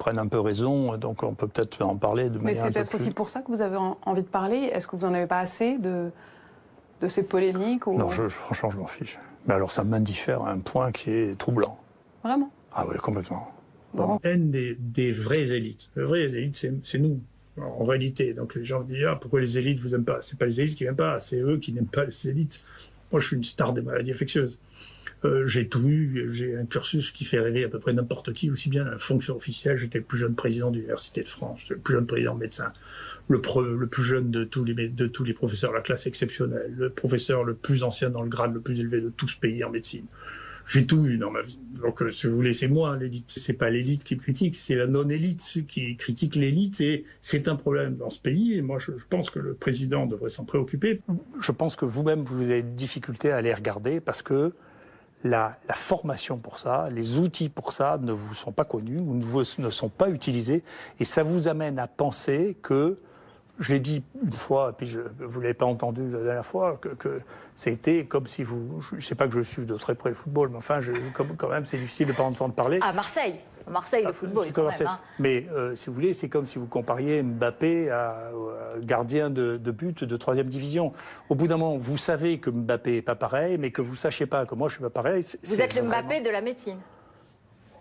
prennent un peu raison, donc on peut peut-être en parler de manière. Mais c'est peut-être aussi pour ça que vous avez envie de parler. Est-ce que vous n'en avez pas assez de ces polémiques ou... Non, franchement, je m'en fiche. Mais alors, ça m'indiffère à un point qui est troublant. Vraiment? Ah oui, complètement. Bon. Haine des vraies élites. Les vraies élites, c'est nous, en réalité. Donc les gens disent, pourquoi les élites vous aiment pas? C'est pas les élites qui m'aiment pas, c'est eux qui n'aiment pas les élites. Moi, je suis une star des maladies infectieuses. J'ai tout eu, j'ai un cursus qui fait rêver à peu près n'importe qui, aussi bien la fonction officielle. J'étais le plus jeune président de l'Université de France, j'étais le plus jeune président médecin, le plus jeune de tous les professeurs de la classe exceptionnelle, le professeur le plus ancien dans le grade le plus élevé de tout ce pays en médecine. J'ai tout eu dans ma vie. Donc, si vous voulez, c'est moi l'élite. C'est pas l'élite qui me critique, c'est la non-élite qui critique l'élite. Et c'est un problème dans ce pays. Et moi, je pense que le président devrait s'en préoccuper. Je pense que vous-même, vous avez des difficultés à les regarder parce que la formation pour ça, les outils pour ça ne vous sont pas connus ou ne sont pas utilisés. Et ça vous amène à penser que, je l'ai dit une fois, et puis vous ne l'avez pas entendu la dernière fois, que c'était comme si vous... Je ne sais pas que je suis de très près le football, mais enfin, quand même, c'est difficile de ne pas entendre parler. À Marseille. Marseille, le football, quand même. Hein. Mais si vous voulez, c'est comme si vous compariez Mbappé à gardien de but de 3e division. Au bout d'un moment, vous savez que Mbappé n'est pas pareil, mais que vous ne sachiez pas que moi, je ne suis pas pareil. Vous êtes le Mbappé de la médecine,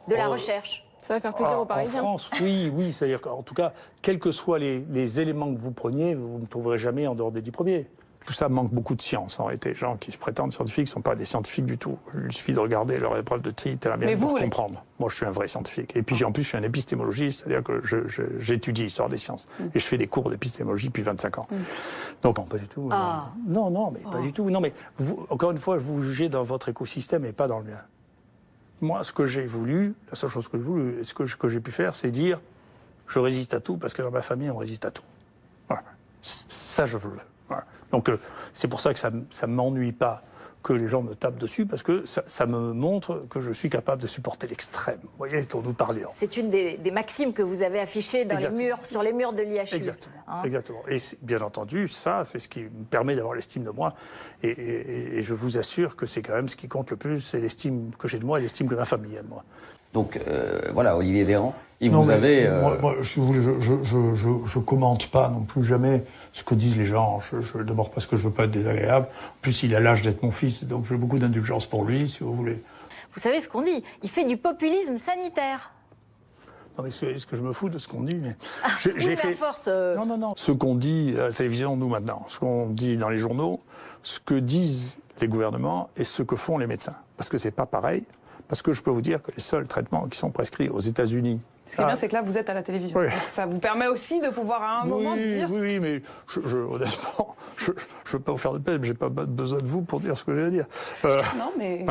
de la recherche. Ça va faire plaisir aux Parisiens. En France, oui. C'est-à-dire qu'en tout cas, quels que soient les éléments que vous preniez, vous ne trouverez jamais en dehors des 10 premiers. Tout ça manque beaucoup de science, en réalité. Les gens qui se prétendent scientifiques ne sont pas des scientifiques du tout. Il suffit de regarder leur épreuve de tri, tellement bien pour comprendre. Moi, je suis un vrai scientifique. Et puis, en plus, je suis un épistémologiste, c'est-à-dire que j'étudie l'histoire des sciences. Et je fais des cours d'épistémologie depuis 25 ans. Donc, non, pas du tout. Non, mais pas du tout. Non, mais vous, encore une fois, vous jugez dans votre écosystème et pas dans le mien. Moi, ce que j'ai voulu, la seule chose que j'ai voulu, ce que j'ai pu faire, c'est dire je résiste à tout parce que dans ma famille, on résiste à tout. Voilà. Ça, je veux. Voilà. Donc, c'est pour ça que ça ne m'ennuie pas que les gens me tapent dessus, parce que ça me montre que je suis capable de supporter l'extrême. Vous voyez, dont nous parlions. C'est une des maximes que vous avez affichées dans sur les murs de l'IHU. Exactement. Exactement. Et bien entendu, ça, c'est ce qui me permet d'avoir l'estime de moi. Et je vous assure que c'est quand même ce qui compte le plus, c'est l'estime que j'ai de moi et l'estime que ma famille a de moi. Donc, voilà, Olivier Véran, vous avez... Moi, je commente pas non plus jamais ce que disent les gens. D'abord parce que je veux pas être désagréable. En plus, il a l'âge d'être mon fils, donc j'ai beaucoup d'indulgence pour lui, si vous voulez. Vous savez ce qu'on dit? Il fait du populisme sanitaire. Non, mais est-ce que je me fous de ce qu'on dit? Mais j'ai fait... force... Non. Ce qu'on dit à la télévision, nous, maintenant, ce qu'on dit dans les journaux, ce que disent les gouvernements et ce que font les médecins. Parce que c'est pas pareil. Parce que je peux vous dire que les seuls traitements qui sont prescrits aux États-Unis... Ce qui est bien, c'est que là, vous êtes à la télévision. Oui. Donc ça vous permet aussi de pouvoir à un moment dire... Oui, mais honnêtement, je ne veux pas vous faire de peine, mais je n'ai pas besoin de vous pour dire ce que j'ai à dire. Non, mais...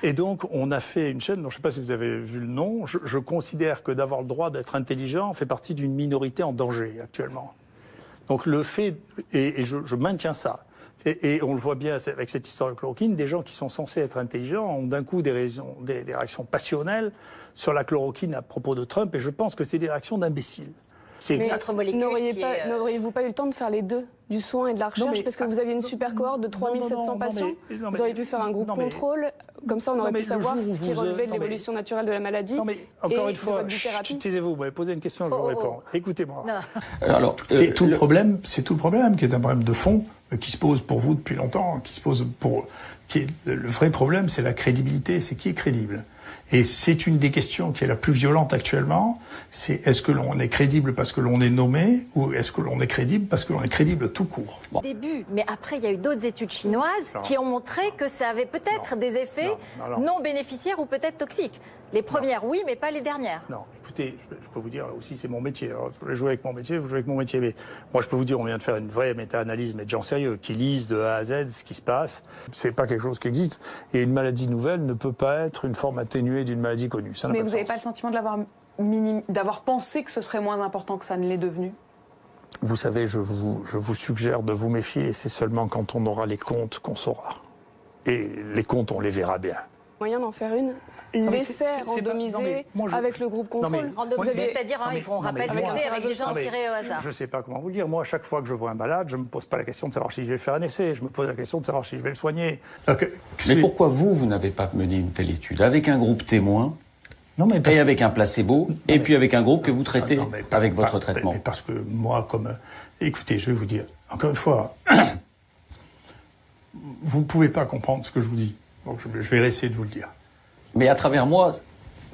Et donc, on a fait une chaîne, dont je ne sais pas si vous avez vu le nom. Je considère que d'avoir le droit d'être intelligent fait partie d'une minorité en danger actuellement. Donc le fait... Et je maintiens ça. Et on le voit bien avec cette histoire de chloroquine, des gens qui sont censés être intelligents ont d'un coup des réactions passionnelles sur la chloroquine à propos de Trump, et je pense que c'est des réactions d'imbéciles. Mais notre molécule n'auriez-vous pas eu le temps de faire les deux, du soin et de la recherche, parce que vous aviez une super cohorte de 3700 patients, vous auriez pu faire un groupe contrôle, comme ça on aurait pu savoir ce qui relevait de l'évolution naturelle de la maladie. Non mais encore une fois, taisez-vous, vous m'avez posé une question, je vous réponds. Écoutez-moi. Alors, c'est tout le problème qui est un problème de fond qui se pose pour vous depuis longtemps, le vrai problème, c'est la crédibilité, c'est qui est crédible. Et c'est une des questions qui est la plus violente actuellement, c'est est-ce que l'on est crédible parce que l'on est nommé, ou est-ce que l'on est crédible parce que l'on est crédible tout court. Au début, mais après il y a eu d'autres études chinoises qui ont montré que ça avait peut-être des effets non bénéficiaires ou peut-être toxiques. Les premières, oui, mais pas les dernières. Non, écoutez, je peux vous dire, aussi c'est mon métier. Alors, je joue avec mon métier, vous jouez avec mon métier. Mais moi, je peux vous dire, on vient de faire une vraie méta-analyse, mais de gens sérieux, qui lisent de A à Z ce qui se passe. C'est pas quelque chose qui existe. Et une maladie nouvelle ne peut pas être une forme atténuée d'une maladie connue. Ça mais vous n'avez pas le sentiment d'avoir pensé que ce serait moins important que ça ne l'est devenu? Vous savez, je vous suggère de vous méfier. C'est seulement quand on aura les comptes qu'on saura. Et les comptes, on les verra bien. Moyen d'en faire une l'essai randomisé avec le groupe contrôle. Randomisé, c'est-à-dire, ils font rappel d'essai avec des gens tirés au hasard. Je ne sais pas comment vous le dire. Moi, à chaque fois que je vois un malade, je ne me pose pas la question de savoir si je vais faire un essai. Je me pose la question de savoir si je vais le soigner. Mais pourquoi vous n'avez pas mené une telle étude? Avec un groupe témoin, et avec un placebo, et puis avec un groupe que vous traitez avec votre traitement. Mais parce que moi, écoutez, je vais vous dire, encore une fois, vous ne pouvez pas comprendre ce que je vous dis. Donc je vais essayer de vous le dire. Mais à travers moi,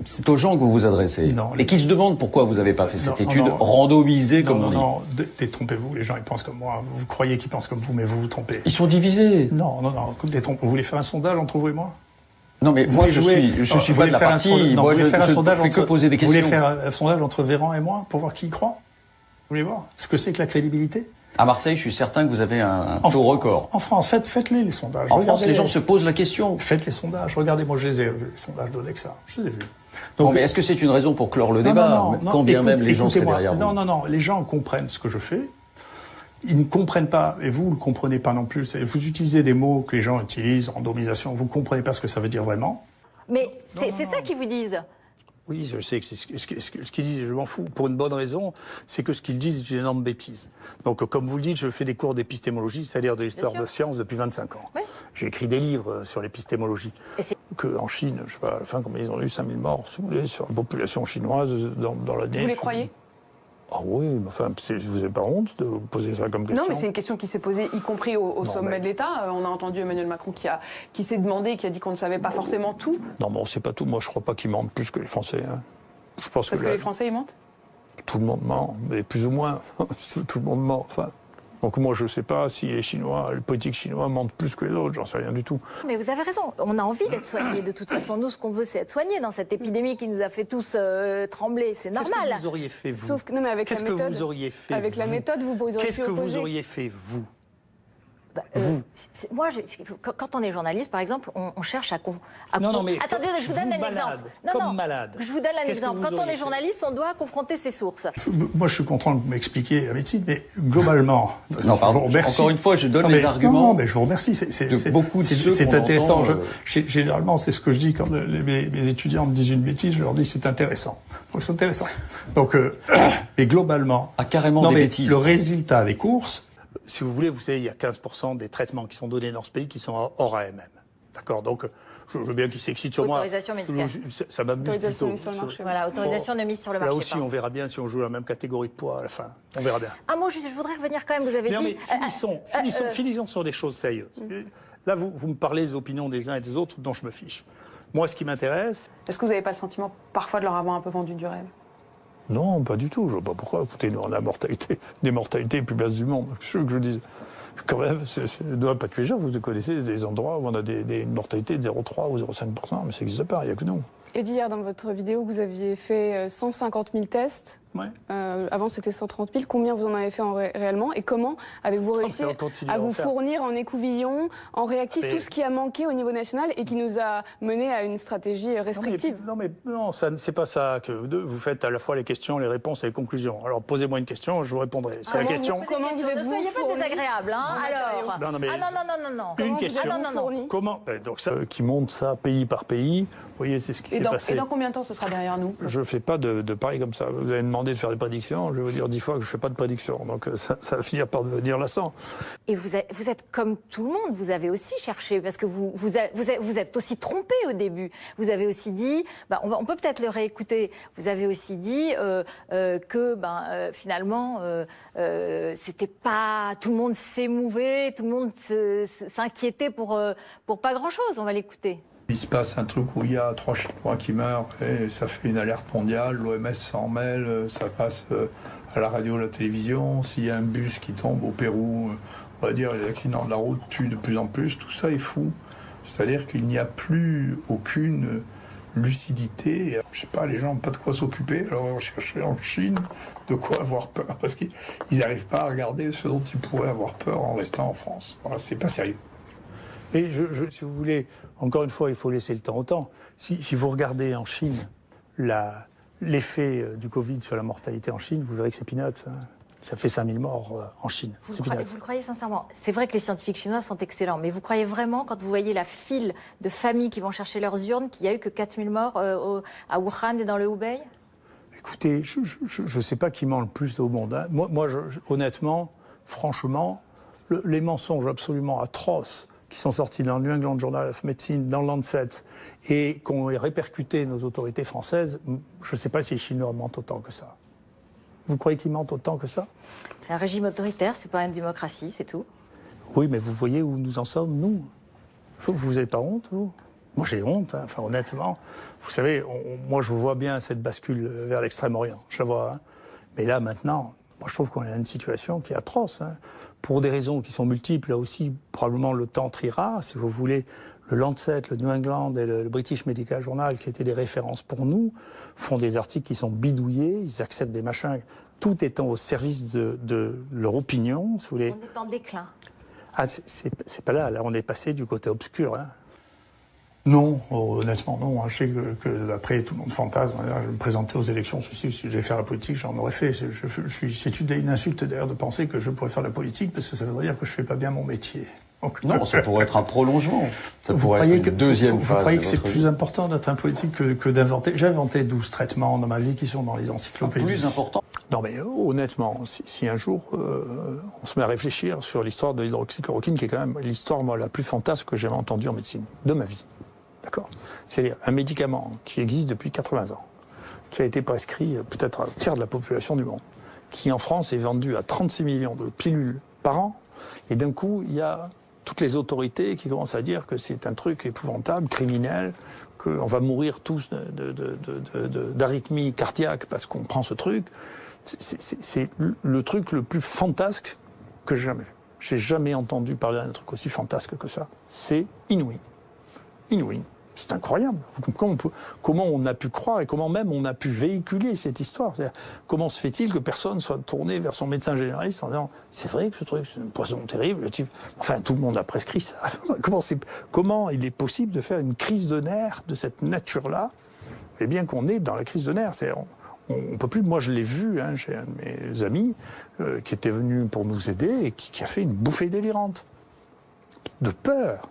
c'est aux gens que vous vous adressez. Et qui se demandent pourquoi vous n'avez pas fait cette étude randomisée, comme on dit. Non, détrompez-vous, les gens ils pensent comme moi. Vous croyez qu'ils pensent comme vous, mais vous vous trompez. Ils sont divisés. Non, détrompez. Vous voulez faire un sondage entre vous et moi? Non, mais moi, je suis pas de la partie. Moi, je fais que poser des questions. Vous voulez faire un sondage entre Véran et moi pour voir qui y croit? Vous voulez voir ce que c'est que la crédibilité? À Marseille, je suis certain que vous avez un taux record. En France, faites-les les sondages. En France, les gens se posent la question. Faites les sondages. Regardez, moi, je les ai vus, les sondages d'Odexa. Je les ai vus. Donc, mais est-ce que c'est une raison pour clore le débat, quand bien même les gens seraient derrière vous? Non, les gens comprennent ce que je fais. Ils ne comprennent pas, et vous ne le comprenez pas non plus. Vous utilisez des mots que les gens utilisent, randomisation, vous ne comprenez pas ce que ça veut dire vraiment. Mais c'est ça qu'ils vous disent. Oui, je sais que c'est ce qu'ils disent, je m'en fous. Pour une bonne raison, c'est que ce qu'ils disent est une énorme bêtise. Donc, comme vous le dites, je fais des cours d'épistémologie, c'est-à-dire de l'histoire de science depuis 25 ans. Oui. J'ai écrit des livres sur l'épistémologie. En Chine, je sais pas, à la fin, combien ils ont eu 5000 morts, si vous voulez, sur la population chinoise dans l'année. Vous les croyez? Ah oui, mais enfin, vous n'avez pas honte de vous poser ça comme question? Non, mais c'est une question qui s'est posée, y compris au sommet de l'État. On a entendu Emmanuel Macron qui s'est demandé, qui a dit qu'on ne savait pas forcément tout. Non, mais on ne sait pas tout. Moi, je ne crois pas qu'ils mentent plus que les Français. Hein. Je pense Parce que les Français, ils mentent? Tout le monde ment, mais plus ou moins. Tout le monde ment. Enfin, donc moi, je ne sais pas si les politiques chinois mentent plus que les autres. J'en sais rien du tout. Mais vous avez raison. On a envie d'être soignés. De toute façon, nous, ce qu'on veut, c'est être soignés dans cette épidémie qui nous a fait tous trembler. C'est normal. Qu'est-ce que vous auriez fait, vous? Sauf que, non, mais avec Qu'est-ce la méthode, que vous auriez fait, avec la méthode, vous auriez Qu'est-ce que vous auriez fait, vous? Moi, quand on est journaliste, par exemple, on cherche à... Non, mais attendez, je vous donne un exemple. Malade. Je vous donne un exemple. Quand on est journaliste, on doit confronter ses sources. Moi, je suis content de m'expliquer la médecine, mais globalement... Non, pardon, encore une fois, je donne les arguments. Non, mais je vous remercie. C'est intéressant. Généralement, c'est ce que je dis quand mes étudiants me disent une bêtise, je leur dis c'est intéressant. Donc, c'est intéressant. Donc, mais globalement... carrément des bêtises. Le résultat des courses... Si vous voulez, vous savez, il y a 15% des traitements qui sont donnés dans ce pays qui sont hors AMM. D'accord? Donc, je veux bien qu'ils s'excitent sur moi. Autorisation médicale. Ça m'amuse plutôt. Autorisation mise sur le marché. Voilà, autorisation de mise sur le marché. Là aussi, on verra bien si on joue la même catégorie de poids à la fin. On verra bien. Ah, moi, je voudrais revenir quand même, vous avez dit... Mais finissons sur des choses sérieuses. Là, vous me parlez des opinions des uns et des autres dont je me fiche. Moi, ce qui m'intéresse... Est-ce que vous n'avez pas le sentiment, parfois, de leur avoir un peu vendu du rêve? Non, pas du tout. Je ne vois pas pourquoi. Écoutez, nous, on a des mortalités les plus basses du monde. Je veux que je dise. Quand même, pas tous les jours, vous connaissez des endroits où on a une mortalité de 0,3 ou 0,5%, mais ça n'existe pas, il n'y a que nous. Et d'hier, dans votre vidéo, vous aviez fait 150 000 tests. Ouais. Avant, c'était 130 000. Combien vous en avez fait réellement? Et comment avez-vous réussi à vous fournir en écouvillon, en réactif, tout ce qui a manqué au niveau national et qui nous a mené à une stratégie restrictive? Non, c'est pas ça que vous faites à la fois les questions, les réponses et les conclusions. Alors, posez-moi une question, je vous répondrai. C'est la question... Comment vous êtes-vous fourni? Ne soyez pas désagréable, hein, alors. Non. Une question. Comment donc ça, qui monte ça pays par pays. Vous voyez, c'est ce qui s'est passé. Et dans combien de temps ce sera derrière nous? Je ne fais pas de paris comme ça. Vous avez demandé de faire des prédictions. Je vais vous dire 10 fois que je ne fais pas de prédictions. Donc ça va finir par devenir lassant. Et vous êtes comme tout le monde. Vous avez aussi cherché, parce que vous êtes aussi trompé au début. Vous avez aussi dit, on peut peut-être le réécouter, vous avez aussi dit que finalement, c'était pas... Tout le monde s'émouvait, tout le monde s'inquiétait pour pas grand-chose. On va l'écouter. Il se passe un truc où il y a 3 Chinois qui meurent et ça fait une alerte mondiale, l'OMS s'en mêle, ça passe à la radio, à la télévision. S'il y a un bus qui tombe au Pérou, on va dire les accidents de la route tuent de plus en plus, tout ça est fou. C'est-à-dire qu'il n'y a plus aucune lucidité. Je sais pas, les gens n'ont pas de quoi s'occuper, alors on cherchait en Chine de quoi avoir peur, parce qu'ils n'arrivent pas à regarder ce dont ils pourraient avoir peur en restant en France. Voilà, c'est pas sérieux. Et si vous voulez, encore une fois, il faut laisser le temps au temps. Si vous regardez en Chine l'effet du Covid sur la mortalité en Chine, vous verrez que c'est peanuts. Ça fait 5000 morts en Chine. Vous le croyez sincèrement? C'est vrai que les scientifiques chinois sont excellents, mais vous croyez vraiment, quand vous voyez la file de familles qui vont chercher leurs urnes, qu'il n'y a eu que 4000 morts à Wuhan et dans le Hubei? Écoutez, je ne sais pas qui ment le plus au monde. Hein. Moi honnêtement, franchement, les mensonges absolument atroces qui sont sortis dans le New England Journal of Medicine, dans le Lancet, et qu'ont répercuté nos autorités françaises, je ne sais pas si les Chinois mentent autant que ça. Vous croyez qu'ils mentent autant que ça? C'est un régime autoritaire, c'est pas une démocratie, c'est tout. Oui, mais vous voyez où nous en sommes, nous. Vous n'avez pas honte, vous? Moi, j'ai honte, hein. Enfin, honnêtement. Vous savez, moi, je vois bien cette bascule vers l'Extrême-Orient. Je la vois. Hein. Mais là, maintenant, moi, je trouve qu'on est dans une situation qui est atroce. Hein. Pour des raisons qui sont multiples, là aussi, probablement le temps triera. Si vous voulez, le Lancet, le New England et le British Medical Journal, qui étaient des références pour nous, font des articles qui sont bidouillés. Ils acceptent des machins, tout étant au service de leur opinion. Si vous voulez. On est en déclin. Ah, c'est pas là. Là, on est passé du côté obscur. Hein. Non, honnêtement, non. Je sais que après, tout le monde fantasme. Je me présentais aux élections, si je devais faire la politique, j'en aurais fait. C'est une insulte d'ailleurs de penser que je pourrais faire la politique, parce que ça voudrait dire que je fais pas bien mon métier. Donc, non, ça pourrait être un prolongement. Ça pourrait être une deuxième phase. Vous croyez que c'est plus important d'être un politique que d'inventer? J'ai inventé 12 traitements dans ma vie qui sont dans les encyclopédies. Plus important? Non, mais honnêtement, si un jour on se met à réfléchir sur l'histoire de l'hydroxychloroquine, qui est quand même l'histoire la plus fantasque que j'ai entendue en médecine de ma vie. D'accord? C'est-à-dire un médicament qui existe depuis 80 ans, qui a été prescrit peut-être à un tiers de la population du monde, qui en France est vendu à 36 millions de pilules par an, et d'un coup, il y a toutes les autorités qui commencent à dire que c'est un truc épouvantable, criminel, qu'on va mourir tous d'arythmie cardiaque parce qu'on prend ce truc. C'est le truc le plus fantasque que j'ai jamais vu. J'ai jamais entendu parler d'un truc aussi fantasque que ça. C'est inouï. Inouï. C'est incroyable. Comment on a pu croire et comment même on a pu véhiculer cette histoire. Comment se fait-il que personne soit tourné vers son médecin généraliste en disant « c'est vrai que ce truc, c'est un poison terrible ». Enfin, tout le monde a prescrit ça. Comment il est possible de faire une crise de nerfs de cette nature-là? Eh bien qu'on est dans la crise de nerfs. On peut plus. Moi, je l'ai vu chez un de mes amis qui était venu pour nous aider et qui a fait une bouffée délirante. De peur.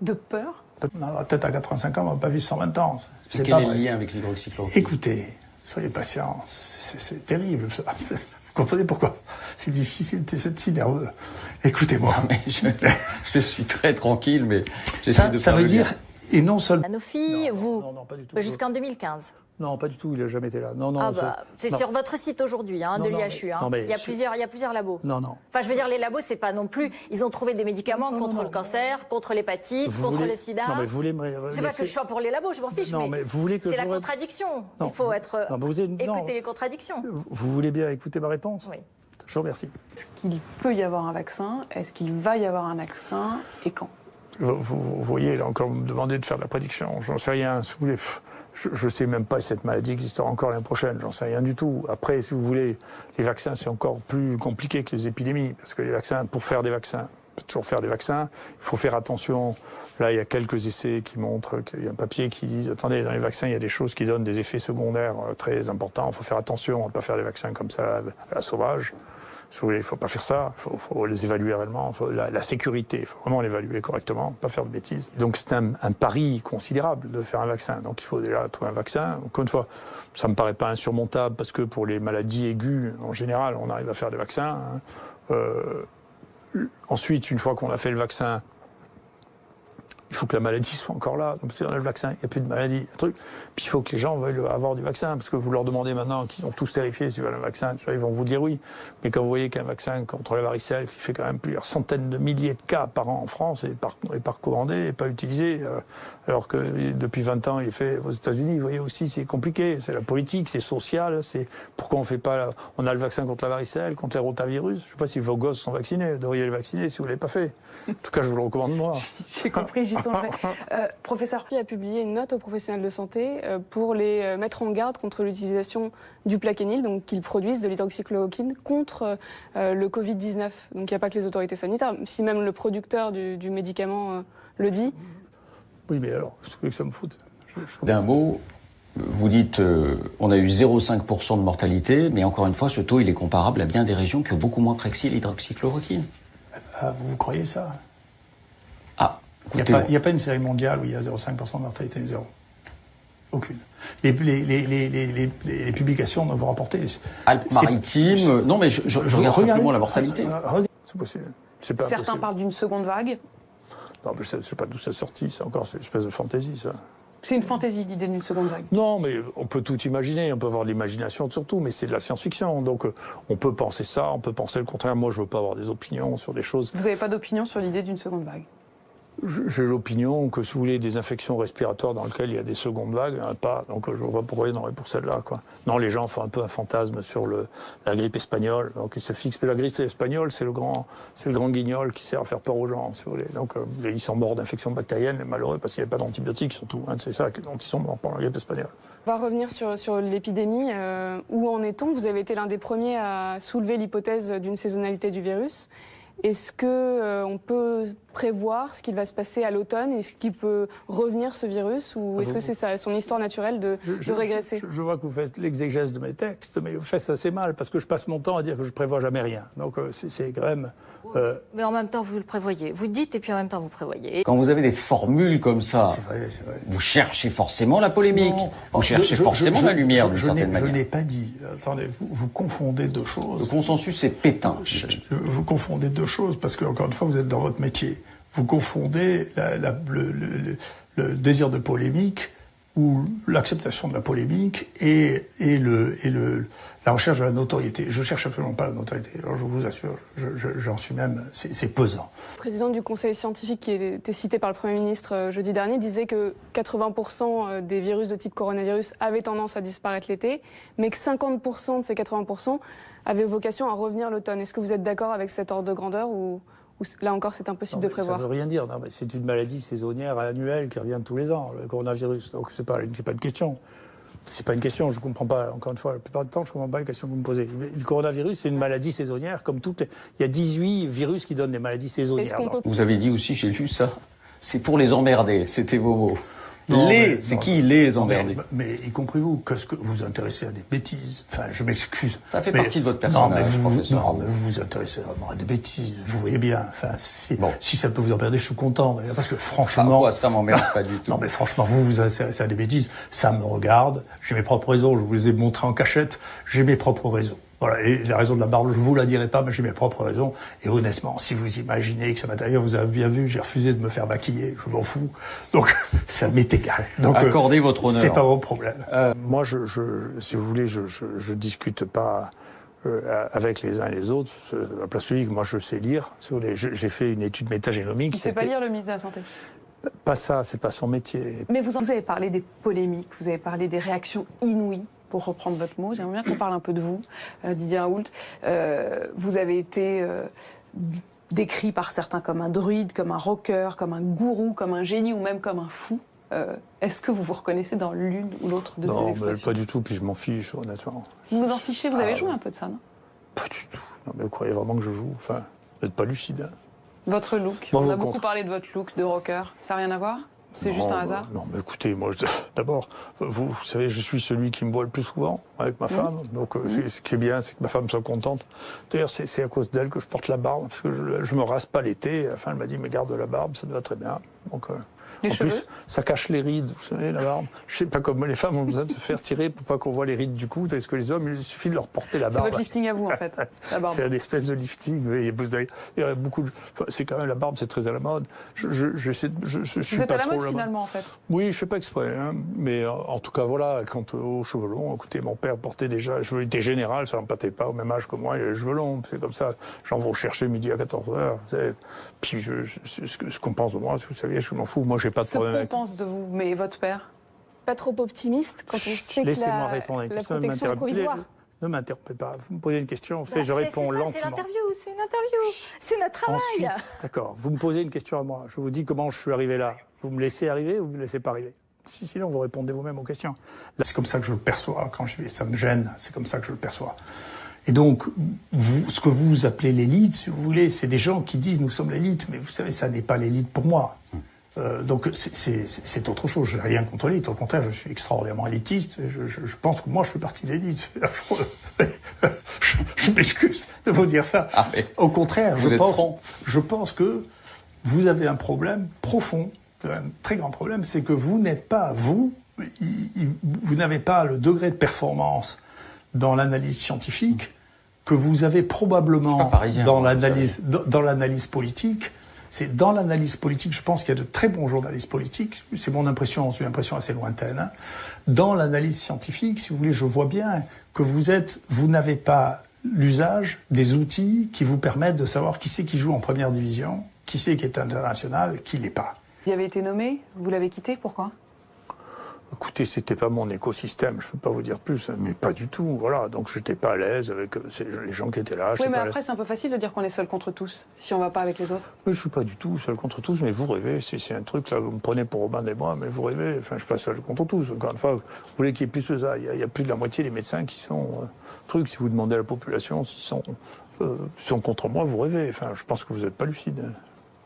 De peur? Peut-être à 85 ans, on ne va pas vivre 120 ans. Quel est le lien avec l'hydroxychloroquine? Écoutez, soyez patients, c'est terrible ça. Vous comprenez pourquoi? C'est difficile, c'est si nerveux. Écoutez-moi. Je suis très tranquille, mais ça veut dire... Et non seulement... Sanofi, vous, non, pas du tout. Jusqu'en 2015. Non, pas du tout, il n'a jamais été là. Non, c'est sur votre site aujourd'hui, de l'IHU. Il y a plusieurs labos. Non. Enfin, je veux dire, les labos, c'est pas non plus... Ils ont trouvé des médicaments contre le cancer, contre l'hépatite, contre le sida. Non, mais vous voulez me... C'est pas que je sois pour les labos, je m'en fiche, mais vous voulez que c'est la contradiction. Non, il faut être... écouter les contradictions. Vous voulez bien écouter ma réponse? Oui. Je vous remercie. Est-ce qu'il peut y avoir un vaccin? Est-ce qu'il va y avoir un vaccin? Et quand? Vous voyez, là encore, vous me demandez de faire de la prédiction. J'en sais rien. Si vous voulez, je ne sais même pas si cette maladie existera encore l'année prochaine. J'en sais rien du tout. Après, si vous voulez, les vaccins, c'est encore plus compliqué que les épidémies. Parce que les vaccins, pour faire des vaccins, on peut toujours faire des vaccins. Il faut faire attention. Là, il y a quelques essais qui montrent qu'il y a un papier qui dit, attendez, dans les vaccins, il y a des choses qui donnent des effets secondaires très importants. Il faut faire attention. On ne va pas faire des vaccins comme ça à la sauvage. Si vous voulez, il ne faut pas faire ça, il faut les évaluer réellement, la sécurité, il faut vraiment l'évaluer correctement, pas faire de bêtises. Donc c'est un pari considérable de faire un vaccin, donc il faut déjà trouver un vaccin. Encore une fois, ça ne me paraît pas insurmontable, parce que pour les maladies aiguës, en général, on arrive à faire des vaccins. Ensuite, une fois qu'on a fait le vaccin, il faut que la maladie soit encore là. Donc si on a le vaccin, il n'y a plus de maladie, un truc. Puis il faut que les gens veuillent avoir du vaccin, parce que vous leur demandez maintenant qu'ils ont tous terrifiés s'ils veulent un vaccin, ils vont vous dire oui. Mais quand vous voyez qu'un vaccin contre la varicelle, qui fait quand même plusieurs centaines de milliers de cas par an en France, est pas recommandé, et pas utilisé, alors que depuis 20 ans, il est fait aux États-Unis, vous voyez aussi, c'est compliqué. C'est la politique, c'est social, c'est pourquoi on fait pas... On a le vaccin contre la varicelle, contre les rotavirus. Je ne sais pas si vos gosses sont vaccinés, vous devriez les vacciner si vous ne l'avez pas fait. En tout cas, je vous le recommande moi. J'ai compris, j'y songerai. Professeur, qui a publié une note aux professionnels de santé pour les mettre en garde contre l'utilisation du Plaquenil, donc qu'ils produisent de l'hydroxychloroquine contre le Covid-19. Donc il n'y a pas que les autorités sanitaires, si même le producteur du médicament le dit. Oui, mais alors, qu'est-ce que ça me fout? D'un mot, vous dites on a eu 0,5% de mortalité, mais encore une fois, ce taux il est comparable à bien des régions qui ont beaucoup moins précis l'hydroxychloroquine. Vous croyez ça? Ah. Il n'y a pas une série mondiale où il y a 0,5% de mortalité, zéro. Aucune. Les publications dont vous rapportez... Alpes-Maritimes... Non, mais je regarde simplement la mortalité. C'est possible. Certains parlent d'une seconde vague. Non, mais je ne sais pas d'où ça sortit, c'est encore une espèce de fantaisie, ça. C'est une fantaisie, l'idée d'une seconde vague. Non, mais on peut tout imaginer, on peut avoir de l'imagination surtout, mais c'est de la science-fiction. Donc on peut penser ça, on peut penser le contraire. Moi, je ne veux pas avoir des opinions sur des choses. Vous n'avez pas d'opinion sur l'idée d'une seconde vague? J'ai l'opinion que si vous voulez des infections respiratoires dans lesquelles il y a des secondes vagues, pas. Donc je ne vois pas pourquoi il y en aurait pour celle-là, quoi. Non, les gens font un peu un fantasme sur la grippe espagnole. Donc ils se fixent. Mais la grippe espagnole, c'est le grand guignol qui sert à faire peur aux gens, si vous voulez. Donc ils sont morts d'infections bactériennes, les malheureux, parce qu'il n'y avait pas d'antibiotiques surtout. Hein, c'est ça dont ils sont morts pendant la grippe espagnole. On va revenir sur l'épidémie. Où en est-on? Vous avez été l'un des premiers à soulever l'hypothèse d'une saisonnalité du virus. Est-ce qu'on peut prévoir ce qui va se passer à l'automne? Est-ce qu'il peut revenir ce virus? Ou est-ce que c'est son histoire naturelle de régresser? Je vois que vous faites l'exégèse de mes textes, mais vous faites ça assez mal, parce que je passe mon temps à dire que je ne prévois jamais rien. Donc c'est quand même... Mais en même temps, vous le prévoyez. Vous dites et puis en même temps, vous prévoyez. Quand vous avez des formules comme ça, c'est vrai. vous cherchez forcément la polémique. Non, vous cherchez forcément la lumière d'une certaine manière. Je n'ai pas dit. Attendez, vous confondez deux choses. Le consensus est Pétain. Vous confondez deux choses, parce que, encore une fois, vous êtes dans votre métier. Vous confondez le désir de polémique ou l'acceptation de la polémique et la recherche de la notoriété. Je cherche absolument pas la notoriété. Alors je vous assure, j'en suis même, c'est pesant. Le président du conseil scientifique qui était cité par le Premier ministre jeudi dernier disait que 80% des virus de type coronavirus avaient tendance à disparaître l'été, mais que 50% de ces 80% avaient vocation à revenir l'automne. Est-ce que vous êtes d'accord avec cet ordre de grandeur ou là encore, c'est impossible de prévoir? Ça ne veut rien dire. Non, mais c'est une maladie saisonnière annuelle qui revient tous les ans, le coronavirus. Donc, c'est pas une question. C'est pas une question, je ne comprends pas. Encore une fois, la plupart du temps, je ne comprends pas les questions que vous me posez. Le coronavirus, c'est une maladie saisonnière, comme toutes les... Il y a 18 virus qui donnent des maladies saisonnières. Vous avez dit aussi, j'ai lu ça, c'est pour les emmerder, c'était vos mots. C'est qui les emmerdés? Mais y compris vous, qu'est-ce que vous vous intéressez à des bêtises? Enfin, je m'excuse. Ça fait partie de votre personnage, professeur. Non, mais vous vous intéressez vraiment à des bêtises. Vous voyez bien. Enfin, si ça peut vous emmerder, je suis content. Parce que franchement... Moi, ça m'emmerde pas du tout. Non, mais franchement, vous vous intéressez à des bêtises. Ça me regarde. J'ai mes propres raisons. Je vous les ai montrées en cachette. J'ai mes propres raisons. Voilà, et la raison de la barbe, je vous la dirai pas, mais j'ai mes propres raisons. Et honnêtement, si vous imaginez que ça m'a d'ailleurs, vous avez bien vu, j'ai refusé de me faire maquiller, je m'en fous. Donc, ça m'est égal. Donc, accordez votre honneur. C'est pas mon problème. Moi, si vous voulez, je discute pas avec les uns et les autres. La place publique, moi, je sais lire. Si vous voulez, j'ai fait une étude métagénomique. Il ne sait pas lire, le ministre de la Santé? Pas ça, c'est pas son métier. Mais vous avez parlé des polémiques, vous avez parlé des réactions inouïes. Pour reprendre votre mot, j'aimerais bien qu'on parle un peu de vous, Didier Raoult. Vous avez été décrit par certains comme un druide, comme un rocker, comme un gourou, comme un génie ou même comme un fou. Est-ce que vous vous reconnaissez dans l'une ou l'autre de ces expressions? Non, pas du tout, puis je m'en fiche, honnêtement. Vous vous en fichez? Vous avez joué un peu de ça, non? Pas du tout. Non, mais vous croyez vraiment que je joue? Enfin, vous n'êtes pas lucide. Hein. Votre look, on a beaucoup parlé de votre look de rocker, ça n'a rien à voir? C'est juste un hasard? Non, mais écoutez, moi, d'abord, vous savez, je suis celui qui me voit le plus souvent avec ma femme. Donc, ce qui est bien, c'est que ma femme soit contente. D'ailleurs, c'est à cause d'elle que je porte la barbe, parce que je me rase pas l'été. Enfin, elle m'a dit, mais garde la barbe, ça te va très bien. Donc, les cheveux? Plus, ça cache les rides, vous savez, la barbe. Je sais pas comment les femmes ont besoin de se faire tirer pour pas qu'on voit les rides du cou. Parce que les hommes, il suffit de leur porter la barbe. C'est votre lifting à vous, en fait, la barbe. C'est une espèce de lifting. Oui, il y a beaucoup de... c'est quand même, la barbe, c'est très à la mode. Je suis vous êtes pas à la trop mode, finalement, en fait? Oui, je fais pas exprès. Hein. Mais en tout cas, voilà, quant aux cheveux longs, écoutez, mon père portait déjà... Il était général, ça n'empâtait pas au même âge que moi, il a les cheveux longs. C'est comme ça. J'en vais chercher midi à 14h. Puis ce qu'on pense de moi, vous savez, je m'en fous. Moi, j'ai pas de problème avec... de vous, mais votre père? Pas trop optimiste quand on sait que laissez-moi répondre à une question. protection est provisoire. Ne m'interrompez pas. Vous me posez une question, vous savez, je réponds lentement. C'est l'interview, c'est notre travail. Ensuite, d'accord, vous me posez une question à moi. Je vous dis comment je suis arrivé là. Vous me laissez arriver ou vous me laissez pas arriver? Sinon, vous répondez vous-même aux questions. C'est comme ça que je le perçois. Quand je vais, ça me gêne. C'est comme ça que je le perçois. Et donc, ce que vous appelez l'élite, si vous voulez, c'est des gens qui disent nous sommes l'élite, mais vous savez, ça n'est pas l'élite pour moi. Donc c'est autre chose. Je n'ai rien contre l'élite. Au contraire, je suis extraordinairement élitiste. Je pense que moi, je fais partie de l'élite. Je m'excuse de vous dire ça. Au contraire, je pense que vous avez un problème profond, un très grand problème, c'est que vous n'êtes pas, vous n'avez pas le degré de performance dans l'analyse scientifique que vous avez probablement dans l'analyse politique. C'est dans l'analyse politique, je pense qu'il y a de très bons journalistes politiques, c'est mon impression, c'est une impression assez lointaine. Hein. Dans l'analyse scientifique, si vous voulez, je vois bien que vous n'avez pas l'usage des outils qui vous permettent de savoir qui c'est qui joue en première division, qui c'est qui est international, qui l'est pas. Vous avez été nommé, vous l'avez quitté, pourquoi ? Écoutez, c'était pas mon écosystème, je peux pas vous dire plus, mais pas du tout, voilà. Donc j'étais pas à l'aise avec les gens qui étaient là. Oui, mais après c'est un peu facile de dire qu'on est seul contre tous, si on va pas avec les autres. Mais je suis pas du tout seul contre tous, mais vous rêvez, c'est un truc là, vous me prenez pour Robin des Bois, mais vous rêvez, enfin je suis pas seul contre tous. Encore une fois, vous voulez qu'il y ait plus de ça, il y a plus de la moitié des médecins qui sont si vous demandez à la population s'ils sont contre moi, vous rêvez, enfin je pense que vous n'êtes pas lucide.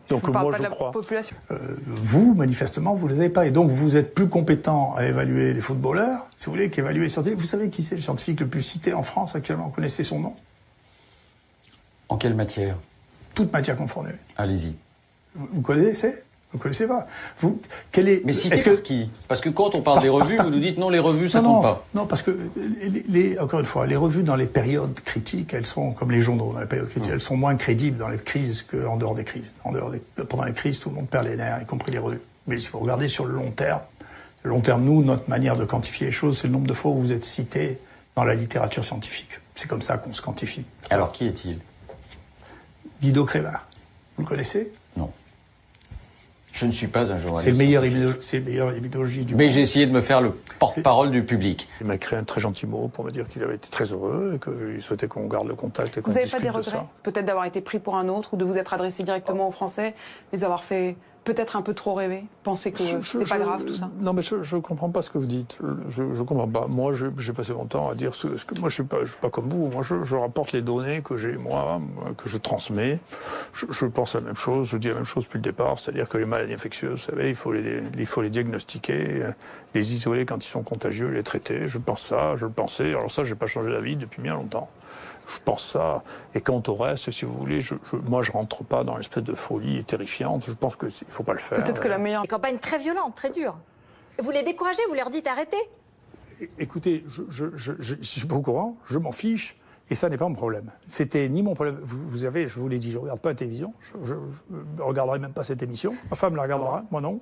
Donc je parle moi, pas de je la crois. Population. Vous, manifestement, vous ne les avez pas. Et donc, vous êtes plus compétent à évaluer les footballeurs, si vous voulez, qu'évaluer les scientifiques. Vous savez qui c'est le scientifique le plus cité en France actuellement? Vous connaissez son nom? En quelle matière? Toute matière confondue. Allez-y. Vous connaissez? Vous connaissez pas? Mais cité par qui? Parce que quand on parle des revues, vous nous dites non, les revues, ça compte pas. Non, parce que, encore une fois, les revues dans les périodes critiques, elles sont, comme les journaux dans les périodes critiques, elles sont moins crédibles dans les crises qu'en dehors des crises. Pendant les crises, tout le monde perd les nerfs, y compris les revues. Mais si vous regardez sur le long terme, nous, notre manière de quantifier les choses, c'est le nombre de fois où vous êtes cité dans la littérature scientifique. C'est comme ça qu'on se quantifie. Alors, qui est-il? Guido Crévin. Vous le connaissez? Non. Je ne suis pas un journaliste. C'est le meilleur épidémiologie du monde. Mais j'ai essayé de me faire le porte-parole du public. Il m'a écrit un très gentil mot pour me dire qu'il avait été très heureux et qu'il souhaitait qu'on garde le contact et qu'on discute de ça. Vous n'avez pas des regrets? Peut-être d'avoir été pris pour un autre ou de vous être adressé directement aux Français, les avoir fait peut-être un peu trop rêver, penser que c'était pas grave tout ça? Non, mais je comprends pas ce que vous dites. Je comprends pas. Moi, j'ai passé mon temps à dire ce que moi, je suis pas comme vous. Moi, je rapporte les données que j'ai moi, que je transmets. Je pense la même chose. Je dis la même chose depuis le départ, c'est-à-dire que les maladies infectieuses, vous savez, il faut les diagnostiquer, les isoler quand ils sont contagieux, les traiter. Je pense ça, je le pensais. Alors ça, j'ai pas changé d'avis depuis bien longtemps. Je pense ça. Et quant au reste, si vous voulez, moi, je rentre pas dans l'espèce de folie terrifiante. Je pense qu'il faut pas le faire. Peut-être que la meilleure... Une campagne très violente, très dure. Vous les découragez, vous leur dites arrêtez. Écoutez, je suis pas au courant, je m'en fiche. Et ça n'est pas mon problème. C'était ni mon problème. Vous savez, je vous l'ai dit, je regarde pas la télévision. Je ne regarderai même pas cette émission. Ma femme la regardera, moi non.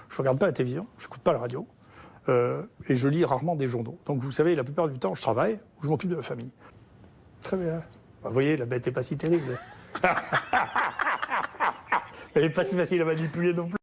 Je ne regarde pas la télévision, je n'écoute pas la radio. Et je lis rarement des journaux. Donc vous savez, la plupart du temps, je travaille ou je m'occupe de ma famille. Très bien. Vous voyez, la bête n'est pas si terrible. Elle n'est pas si facile à manipuler non plus.